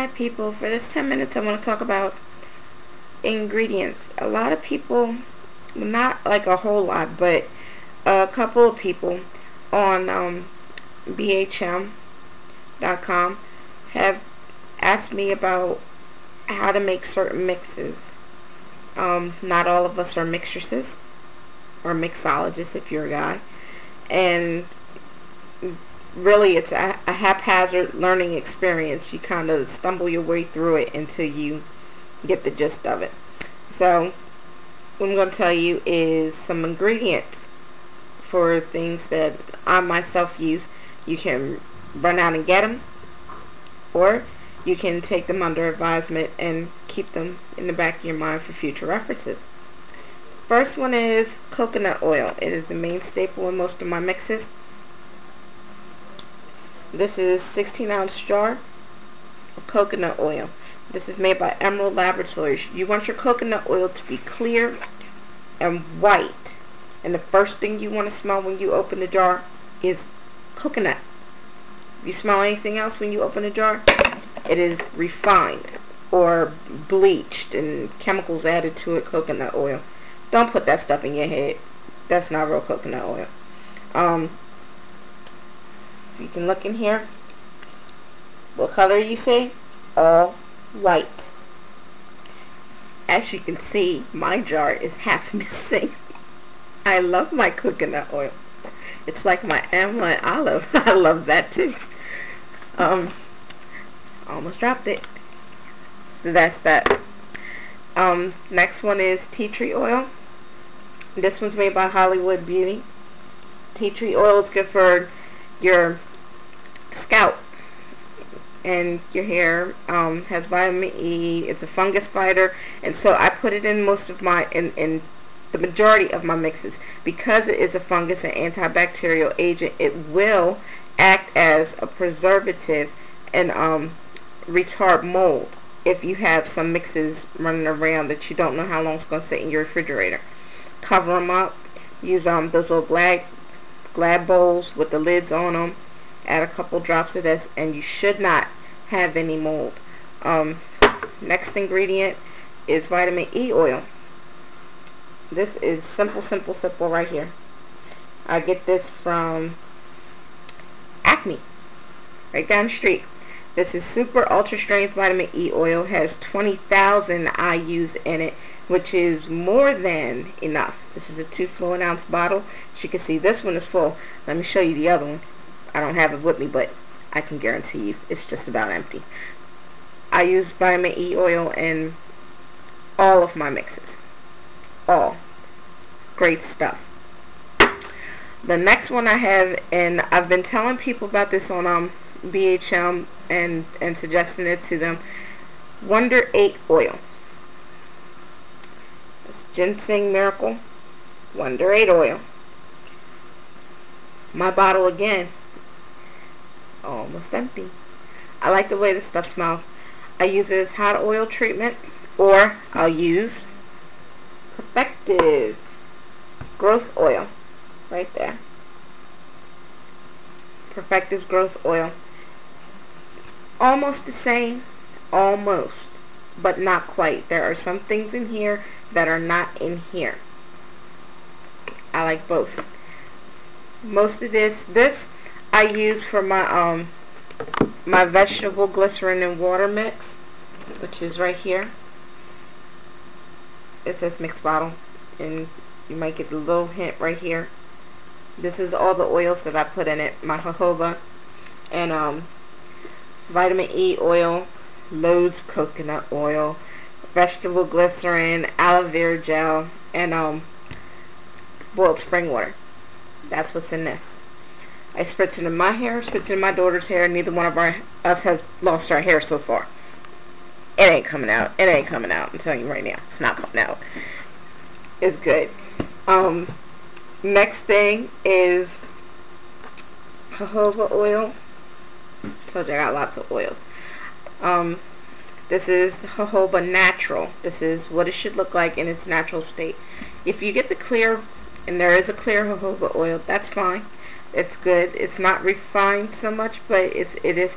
Hi people, for this 10 minutes I want to talk about ingredients. A lot of people, not like a whole lot, but a couple of people on BHM.com have asked me about how to make certain mixes. Not all of us are mixtresses or mixologists if you're a guy, and really it's a haphazard learning experience. You kind of stumble your way through it until you get the gist of it. So what I'm going to tell you is some ingredients for things that I myself use. You can run out and get them, or you can take them under advisement and keep them in the back of your mind for future references. First one is coconut oil. It is the main staple in most of my mixes. This is 16-ounce jar of coconut oil. This is made by Emerald Laboratories. You want your coconut oil to be clear and white. And the first thing you want to smell when you open the jar is coconut. If you smell anything else when you open the jar, it is refined or bleached and chemicals added to it, coconut oil. Don't put that stuff in your head. That's not real coconut oil. You can look in here. What color you see? All white. As you can see, my jar is half missing. I love my coconut oil. It's like my amla and olive. I love that too. Almost dropped it. So that's that. Next one is tea tree oil. This one's made by Hollywood Beauty. Tea tree oil is good for your scalp and your hair. Has vitamin E. It's a fungus fighter, and so I put it in most of my in the majority of my mixes because it is a fungus and antibacterial agent. It will act as a preservative and retard mold if you have some mixes running around that you don't know how long it's going to sit in your refrigerator. Cover them up. Use those little glad bowls with the lids on them. Add a couple drops of this, and you should not have any mold. Next ingredient is vitamin E oil. This is simple right here. I get this from Acme, right down the street. This is super ultra strength vitamin E oil. Has 20,000 IUs in it, which is more than enough. This is a 2 fluid ounce bottle. As you can see, this one is full. Let me show you the other one. I don't have it with me, but I can guarantee you it's just about empty. I use vitamin E oil in all of my mixes. All. Great stuff. The next one I have, and I've been telling people about this on BHM and suggesting it to them, Wonder 8 oil. It's Ginseng Miracle Wonder 8 oil. My bottle again, almost empty. I like the way this stuff smells. I use it as hot oil treatment, or I'll use Perfective Growth Oil right there. Perfective's Growth Oil. Almost the same, almost, but not quite. There are some things in here that are not in here. I like both. Most of this I use for my my vegetable glycerin and water mix, which is right here. It says mixed bottle, and you might get a little hint right here. This is all the oils that I put in it. My jojoba and vitamin E oil, loads coconut oil, vegetable glycerin, aloe vera gel, and boiled spring water. That's what's in this. I spritz it in my hair, spritz it in my daughter's hair. Neither one of us has lost our hair so far. It ain't coming out. It ain't coming out. I'm telling you right now. It's not coming out. It's good. Next thing is jojoba oil. Told you I got lots of oils. This is jojoba natural. This is what it should look like in its natural state. If you get the clear, and there is a clear jojoba oil, that's fine. It's good. It's not refined so much, but it is,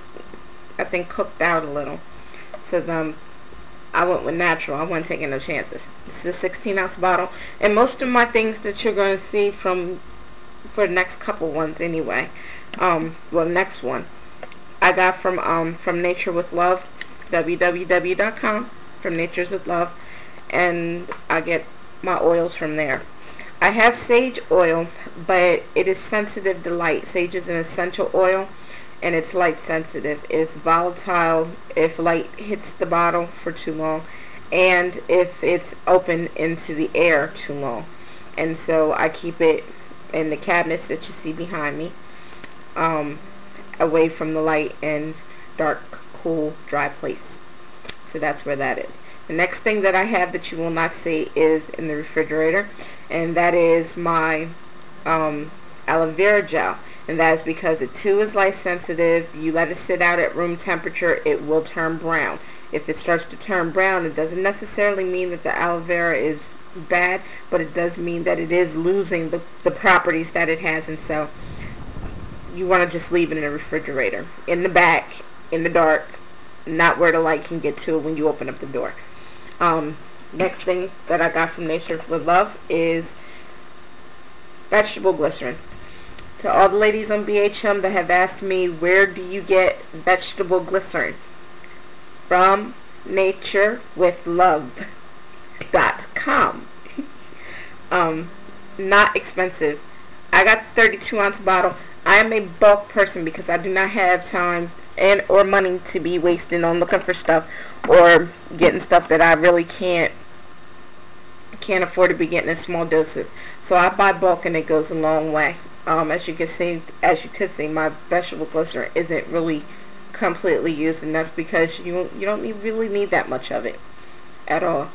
I think, cooked out a little. So I went with natural. I wasn't taking no chances. This is a 16-ounce bottle, and most of my things that you're going to see for the next couple ones anyway. Well, next one I got from Nature with Love, www.com, from Natures with Love, and I get my oils from there. I have sage oil, but it is sensitive to light. Sage is an essential oil, and it's light sensitive. It's volatile if light hits the bottle for too long, and if it's open into the air too long. And so I keep it in the cabinets that you see behind me, away from the light and dark, cool, dry place. So that's where that is. The next thing that I have that you will not see is in the refrigerator, and that is my aloe vera gel. And that is because it too is light sensitive. You let it sit out at room temperature, it will turn brown. If it starts to turn brown, it doesn't necessarily mean that the aloe vera is bad, but it does mean that it is losing the properties that it has, and so you want to just leave it in the refrigerator, in the back, in the dark, not where the light can get to it when you open up the door. Next thing that I got from Nature with Love is vegetable glycerin. To all the ladies on BHM that have asked me, where do you get vegetable glycerin? From naturewithlove.com. Not expensive. I got the 32-ounce bottle. I am a bulk person because I do not have time or money to be wasting on looking for stuff or getting stuff that I really can't afford to be getting in small doses. So I buy bulk, and it goes a long way. As you could see, my vegetable glycerin isn't really completely used, and that's because you don't really need that much of it at all.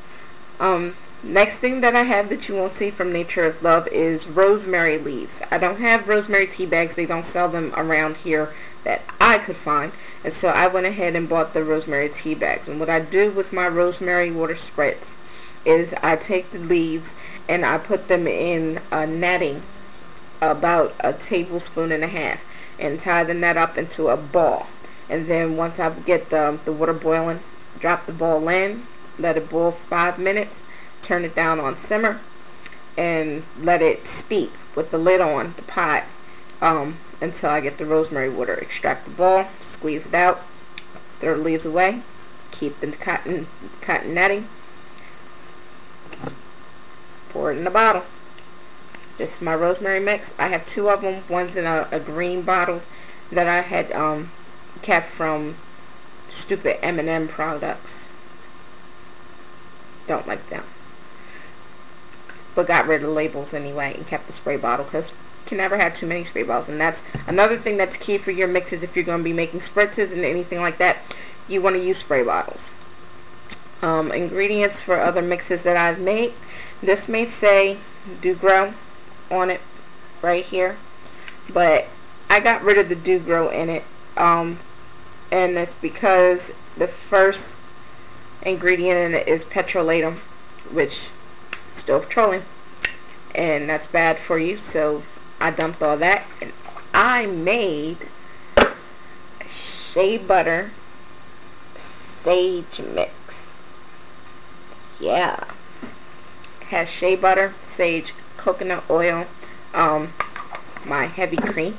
Next thing that I have that you won't see from Nature of Love is rosemary leaves. I don't have rosemary tea bags. They don't sell them around here that I could find, and so I went ahead and bought the rosemary tea bags. And what I do with my rosemary water spritz is I take the leaves and I put them in a netting, about a tablespoon and a half, and tie the net up into a ball. And then once I get the water boiling, drop the ball in, let it boil 5 minutes, turn it down on simmer, and let it steep with the lid on the pot until I get the rosemary water. Extract the ball, squeeze it out, throw the leaves away, keep the cotton netting, pour it in the bottle. This is my rosemary mix. I have 2 of them. One's in a green bottle that I had kept from stupid M&M products. Don't like them. But got rid of the labels anyway and kept the spray bottle, because you can never have too many spray bottles. And that's another thing that's key for your mixes. If you're going to be making spritzes and anything like that, you want to use spray bottles. Ingredients for other mixes that I've made. This may say Do Grow on it right here, but I got rid of the Do Grow in it, and it's because the first ingredient in it is petrolatum, which is still petroleum, and that's bad for you. So I dumped all that, and I made a shea butter sage mix. Yeah, it has shea butter, sage, coconut oil, my heavy cream,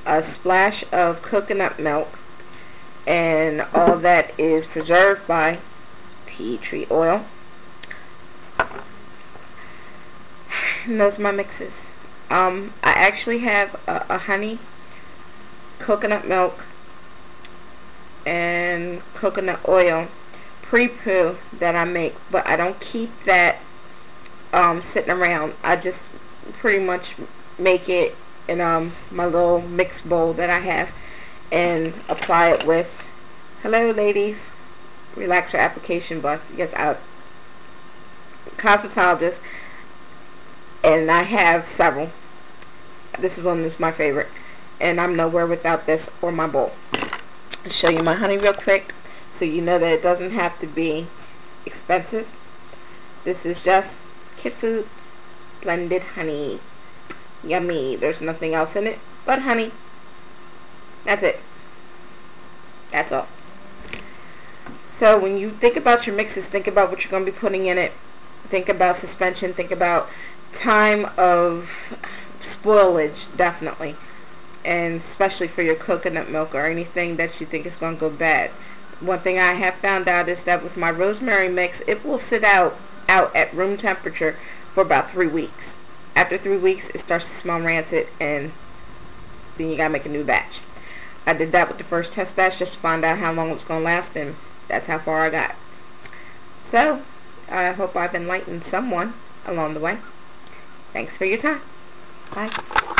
a splash of coconut milk, and all that is preserved by tea tree oil. And those are my mixes. I actually have a honey, coconut milk, and coconut oil pre-poo that I make, but I don't keep that sitting around. I just pretty much make it in my little mix bowl that I have and apply it with, hello ladies, relaxer application bus. Yes, I'm a cosmetologist, and I have several. This is one that's my favorite, and I'm nowhere without this or my bowl. I'll show you my honey real quick so you know that it doesn't have to be expensive. This is just Kid Food blended honey. Yummy. There's nothing else in it but honey. That's it. That's all. So when you think about your mixes, think about what you're going to be putting in it. Think about suspension. Think about time of spoilage, definitely. And especially for your coconut milk or anything that you think is going to go bad. One thing I have found out is that with my rosemary mix, it will sit out at room temperature for about 3 weeks. After 3 weeks, it starts to smell rancid, and then you got to make a new batch. I did that with the first test batch just to find out how long it was going to last, and that's how far I got. So, I hope I've enlightened someone along the way. Thanks for your time. Bye.